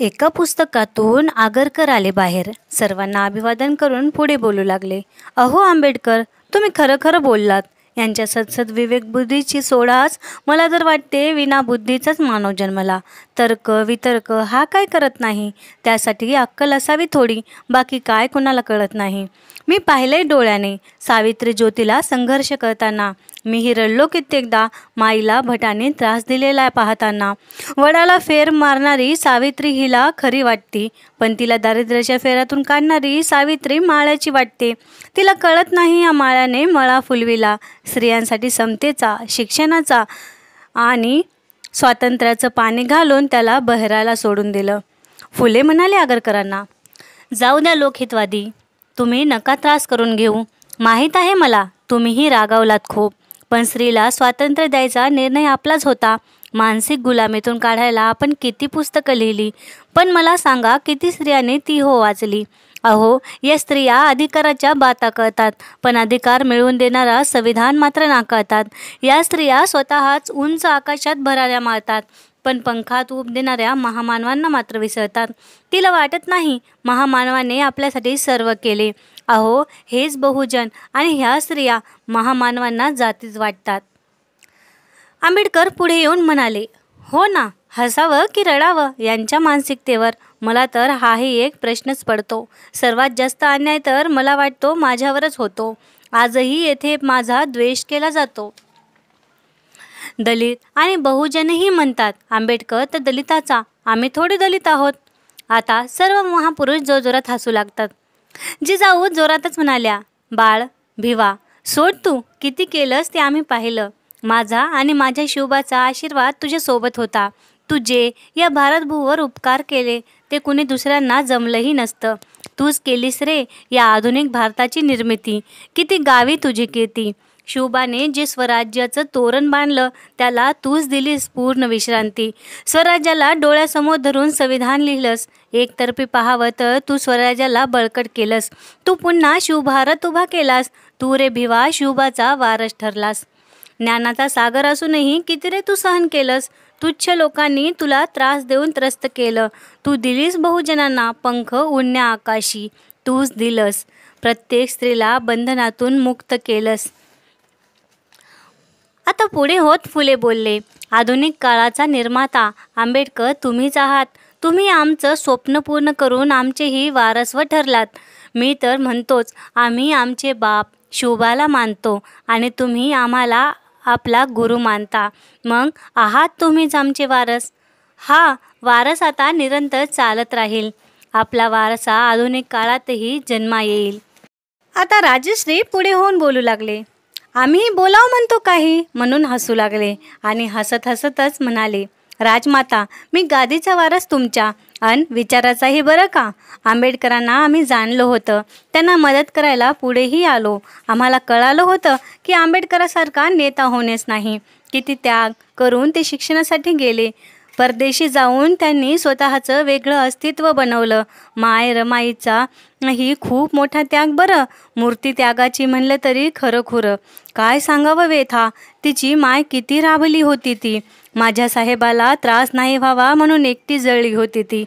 एका पुस्तकातून आगरकर आले बाहेर. सर्वांना अभिवादन करून पुढे बोलू लागले. अहो आंबेडकर, तुम्ही खरं खरं बोललात. यांच्या सदसद विवेकबुद्धीची सोडाच मला तर वाटते विना बुद्धीचाच मानव जन्मला. तर्क वितर्क हा काय करत नाही. त्यासाठी अक्कल असावी थोडी, बाकी काय कोणाला कळत नाही. मी पाहिलंय डोळ्याने सावित्री ज्योतीला संघर्ष करताना. मीही रडलो कित्येकदा माईला भटाने त्रास दिलेला पाहताना. वडाला फेर मारणारी सावित्री हिला खरी वाटती, पण तिला दारिद्र्याच्या फेऱ्यातून काढणारी सावित्री माळ्याची वाटते. तिला कळत नाही या माळ्याने मळा फुलविला. स्त्रियांसाठी समतेचा, शिक्षणाचा आणि स्वातंत्र्याचं पाणी घालून त्याला बहरायला सोडून दिलं. फुले म्हणाले आगरकरांना, जाऊ द्या लोकहितवादी, तुम्ही नका त्रास करून घेऊ. माहीत आहे मला तुम्हीही रागावलात खूप, पण स्त्रीला स्वातंत्र्य द्यायचा निर्णय आपलाच होता. मानसिक गुलामीतून काढायला आपण किती पुस्तकं लिहिली, पण मला सांगा किती स्त्रियांनी ती हो वाचली. अहो, या स्त्रिया अधिकाराच्या बाता कळतात, पण अधिकार मिळवून देणारा संविधान मात्र नाकारतात. या स्त्रिया स्वतःच उंच आकाशात भराऱ्या मारतात, पण पंखात ऊब देणाऱ्या महामानवांना मात्र विसरतात. तिला वाटत नाही महामानवाने आपल्यासाठी सर्व केले. अहो, हेच बहुजन आणि ह्या स्त्रिया महामानवांना जातीच वाटतात. आंबेडकर पुढे येऊन म्हणाले, हो ना, हसावं की रडावं यांच्या मानसिकतेवर मला तर हाही एक प्रश्नच पडतो. सर्वात जास्त अन्याय तर मला वाटतो माझ्यावरच होतो. आजही येथे माझा द्वेष केला जातो. दलित आणि बहुजनही म्हणतात आंबेडकर तर दलिताचा, आम्ही थोडे दलित आहोत. आता सर्व महापुरुष जोरजोरात हसू लागतात. जिजाऊ जोरातच म्हणाल्या, बाळ भिवा, सोड, तू किती केलंस ते आम्ही पाहिलं. माझा आणि माझ्या शिवबाचा आशीर्वाद तुझ्या सोबत होता. तू जे या भारतभूवर उपकार केले ते कुणी दुसऱ्यांना जमलंही नसतं. तूच केलीस रे या आधुनिक भारताची निर्मिती. किती गावी तुझी कीर्ती. शिवबाने जे स्वराज्याचं तोरण बांधलं त्याला तूच दिलीस पूर्ण विश्रांती. स्वराज्याला डोळ्यासमोर धरून संविधान लिहिलंस. एकतर्फी पाहावं तर तू स्वराज्याला बळकट केलंस. तू पुन्हा शिवभारत उभा केलास. तू रे भिवा शिवबाचा वारस ठरलास. ज्ञानाचा सागर असूनही किती रे तू सहन केलंस. तुच्छ लोकांनी तुला त्रास देऊन त्रस्त केलं. तू दिलीस बहुजनांना पंख उडण्या आकाशी. तूच दिलंस प्रत्येक स्त्रीला बंधनातून मुक्त केलंस. आता पुढे होत फुले बोलले, आधुनिक काळाचा निर्माता आंबेडकर तुम्हीच आहात. तुम्ही आमचं स्वप्न पूर्ण करून आमचेही वारसव ठरलात. मी तर म्हणतोच, आम्ही आमचे बाप शिवबाला मानतो आणि तुम्ही आम्हाला आपला गुरु मानता. मग आहात तुम्हीच आमचे वारस. हा वारस आता निरंतर चालत राहील. आपला वारसा आधुनिक काळातही जन्मा येईल. आता राजश्री पुढे होऊन बोलू लागले, आम्ही बोलाव म्हणतो काही, म्हणून हसू लागले आणि हसत हसतच म्हणाले, राजमाता, मी गादीचा वारस तुमच्या अन विचाराचाही बरं का. आंबेडकरांना आम्ही जाणलं होतं, त्यांना मदत करायला पुढेही आलो. आम्हाला कळालं होतं की आंबेडकरासारखा नेता होणेच नाही. किती त्याग करून ते शिक्षणासाठी गेले. परदेशी जाऊन त्यांनी स्वतःचं वेगळं अस्तित्व बनवलं. माय रमाईचा ही खूप मोठा त्याग बरं. मूर्ती त्यागाची म्हणलं तरी खरं खुरं. काय सांगावं व्यथा. तिची माय किती राबली होती ती. माझ्या साहेबाला त्रास नाही व्हावा म्हणून एकटी जळली होती ती.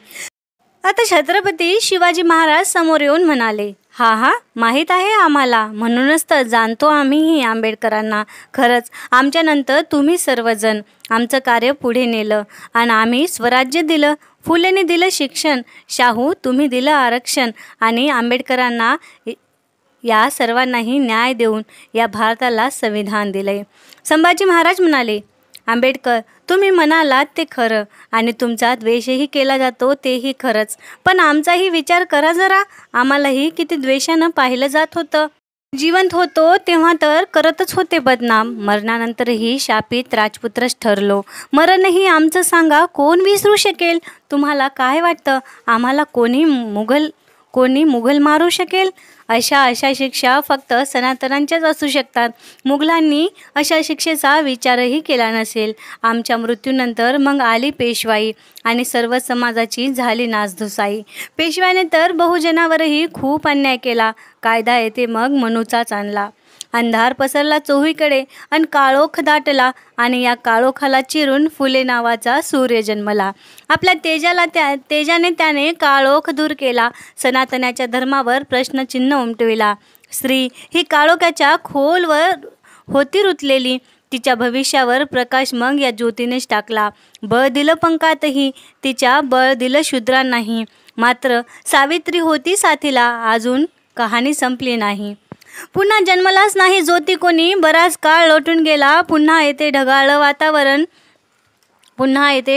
आता छत्रपती शिवाजी महाराज समोर येऊन म्हणाले, हा हा माहीत आहे आम्हाला, म्हणूनच तर जाणतो आम्हीही आंबेडकरांना. खरंच आमच्यानंतर तुम्ही सर्वजण आमचं कार्य पुढे नेलं आणि आम्ही स्वराज्य दिलं. फुलेने दिलं शिक्षण, शाहू तुम्ही दिलं आरक्षण आणि आंबेडकरांना या सर्वांनाही न्याय देऊन या भारताला संविधान दिले. संभाजी महाराज म्हणाले, आंबेडकर तुम्ही म्हणालात ते खरं आणि तुमचा द्वेषही केला जातो तेही खरंच, पण आमचाही विचार करा जरा. आम्हालाही किती द्वेषानं पाहिलं जात होतं. जिवंत होतो तेव्हा तर करतच होते बदनाम. मरणानंतरही शापित राजपुत्रच ठरलो. मरणही आमचं सांगा कोण विसरू शकेल. तुम्हाला काय वाटतं आम्हाला कोणी मुघल मारू शकेल. अशा शिक्षा फक्त सनातनांच्याच असू शकतात. मुघलांनी अशा शिक्षेचा विचारही केला नसेल. आमच्या मृत्यूनंतर मग आली पेशवाई आणि सर्व समाजाची झाली नासधुसाई. पेशव्याने तर बहुजनावरही खूप अन्याय केला. कायदा येथे मग मनूचाच आणला. अंधार पसरला चोहीकडे आणि काळोख दाटला आणि या काळोखाला चिरून फुले नावाचा सूर्य जन्मला. आपल्या तेजाने त्याने काळोख दूर केला. सनातनाच्या धर्मावर प्रश्नचिन्ह उमटविला. स्त्री ही काळोखाच्या खोलवर होती रुतलेली. तिच्या भविष्यावर प्रकाश मग या ज्योतीनेच टाकला. बळ दिलं पंखातही, तिच्या बळ दिलं शूद्रांनाही. मात्र सावित्री होती साथीला, अजून कहाणी संपली नाही. पुन्हा जन्मलाच नाही ज्योती कोणी, बराच काळ लोटून गेला. पुन्हा येते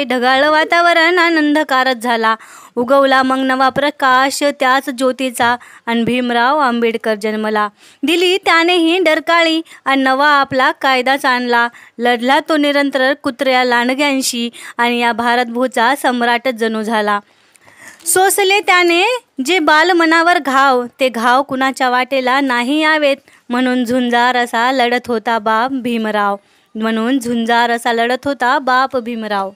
ढगाळ वातावरण आणि अंधकारच झाला. उगवला मग नवा प्रकाश त्याच ज्योतीचा आणि भीमराव आंबेडकर जन्मला. दिली त्यानेही डरकाळी आणि नवा आपला कायदाच आणला. लढला तो निरंतर कुत्र्या लांडग्यांशी आणि या भारतभूचा सम्राटच जणू झाला. सोसले त्याने जे बालमनावर घाव, ते घाव कुणाच्या वाटेला नाही यावेत, म्हणून झुंजार असा लढत होता बाप भीमराव.